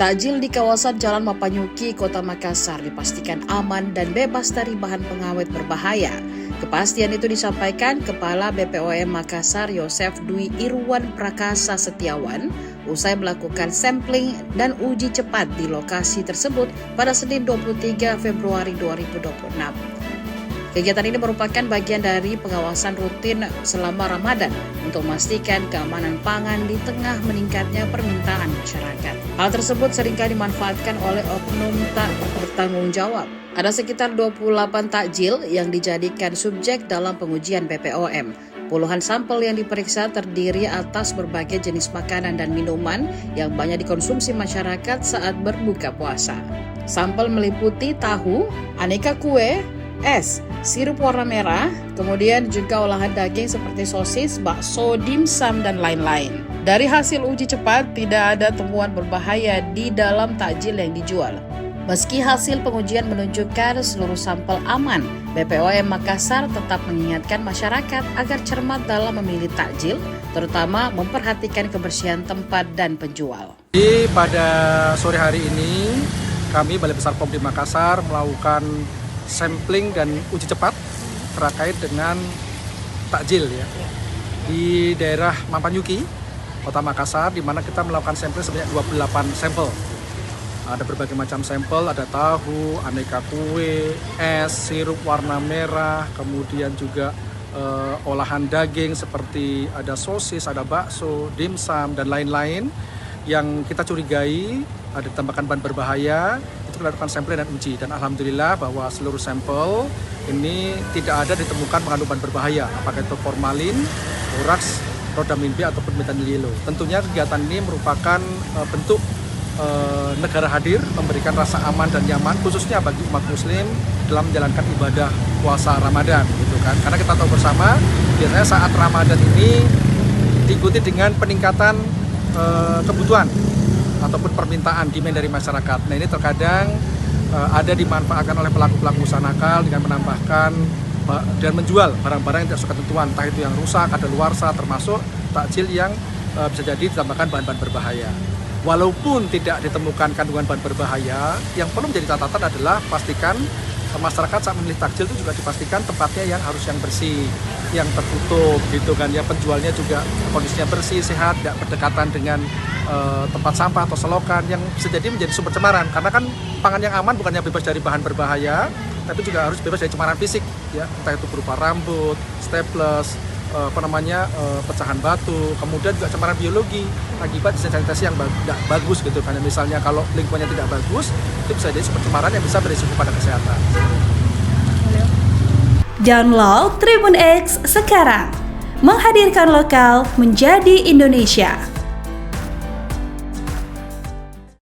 Takjil di kawasan Jalan Mapanyuki, Kota Makassar dipastikan aman dan bebas dari bahan pengawet berbahaya. Kepastian itu disampaikan Kepala BPOM Makassar Yosef Dwi Irwan Prakasa Setiawan usai melakukan sampling dan uji cepat di lokasi tersebut pada Senin 23 Februari 2026. Kegiatan ini merupakan bagian dari pengawasan rutin selama Ramadan untuk memastikan keamanan pangan di tengah meningkatnya permintaan masyarakat. Hal tersebut seringkali dimanfaatkan oleh oknum tak bertanggung jawab. Ada sekitar 28 takjil yang dijadikan subjek dalam pengujian BPOM. Puluhan sampel yang diperiksa terdiri atas berbagai jenis makanan dan minuman yang banyak dikonsumsi masyarakat saat berbuka puasa. Sampel meliputi tahu, aneka kue, es, sirup warna merah, kemudian juga olahan daging seperti sosis, bakso, dimsum, dan lain-lain. Dari hasil uji cepat, tidak ada temuan berbahaya di dalam takjil yang dijual. Meski hasil pengujian menunjukkan seluruh sampel aman, BPOM Makassar tetap mengingatkan masyarakat agar cermat dalam memilih takjil, terutama memperhatikan kebersihan tempat dan penjual. Jadi pada sore hari ini, kami Balai Besar POM di Makassar melakukan sampling dan uji cepat terkait dengan takjil ya di daerah Mapanyuki, Kota Makassar, di mana kita melakukan sampling sebanyak 28 sampel. Ada berbagai macam sampel, ada tahu, aneka kue, es, sirup warna merah, kemudian juga olahan daging seperti ada sosis, ada bakso, dimsum, dan lain-lain yang kita curigai ada ditambahkan bahan berbahaya. Itu kita lakukan sampling dan uji, dan alhamdulillah bahwa seluruh sampel ini tidak ada ditemukan mengandung bahan berbahaya, apakah itu formalin, boraks, rhodamin B ataupun metanil yellow. Tentunya kegiatan ini merupakan bentuk negara hadir memberikan rasa aman dan nyaman khususnya bagi umat muslim dalam menjalankan ibadah puasa Ramadan gitu kan. Karena kita tahu bersama biasanya saat Ramadan ini diikuti dengan peningkatan kebutuhan ataupun permintaan demand dari masyarakat. Nah, ini terkadang ada dimanfaatkan oleh pelaku-pelaku usaha nakal dengan menambahkan dan menjual barang-barang yang tidak sesuai ketentuan, entah itu yang rusak, kadaluarsa, termasuk takjil yang bisa jadi ditambahkan bahan-bahan berbahaya. Walaupun tidak ditemukan kandungan bahan berbahaya, yang perlu menjadi catatan adalah pastikan masyarakat saat memilih takjil itu juga dipastikan tempatnya yang harus yang bersih, yang tertutup gitu kan ya, penjualnya juga kondisinya bersih, sehat, tidak berdekatan dengan tempat sampah atau selokan yang bisa jadi menjadi sumber cemaran. Karena kan pangan yang aman bukannya bebas dari bahan berbahaya, tapi juga harus bebas dari cemaran fisik ya, entah itu berupa rambut, staples, pecahan batu, kemudian juga cemaran biologi akibat sanitasi yang tidak bagus gitu kan. Misalnya kalau lingkungannya tidak bagus, itu bisa jadi sumber cemaran yang bisa berisiko pada kesehatan. Download Tribun X sekarang, menghadirkan lokal menjadi Indonesia.